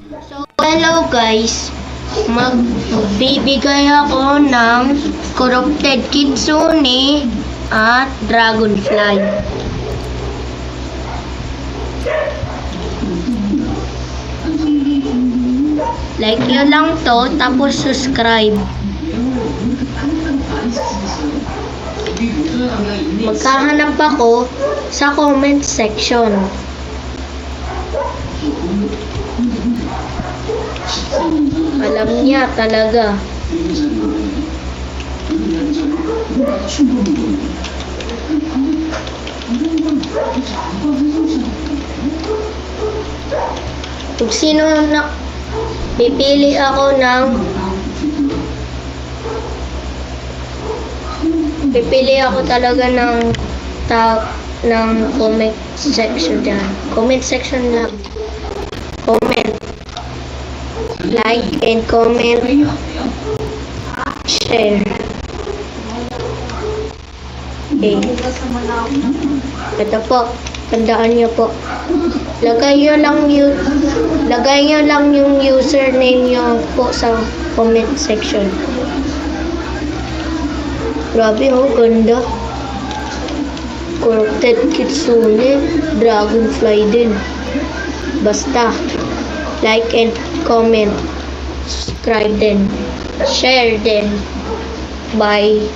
So, hello guys. Magbibigay ako ng corrupted kitsune at dragonfly. Like nyo lang to, tapos subscribe. Magkahanap ako sa comment section. Alam niya talaga. Kung sino na pipili ako talaga ng comment section dyan. Comment section lang. Comment. Like and comment. Share. Okay. Ito po. Tandaan nyo po. Lagay nyo lang yung username nyo po sa comment section. Grabe oh, ganda. Corrupted kitsune, dragonfly din. Basta, like and comment, subscribe din, share din. Bye.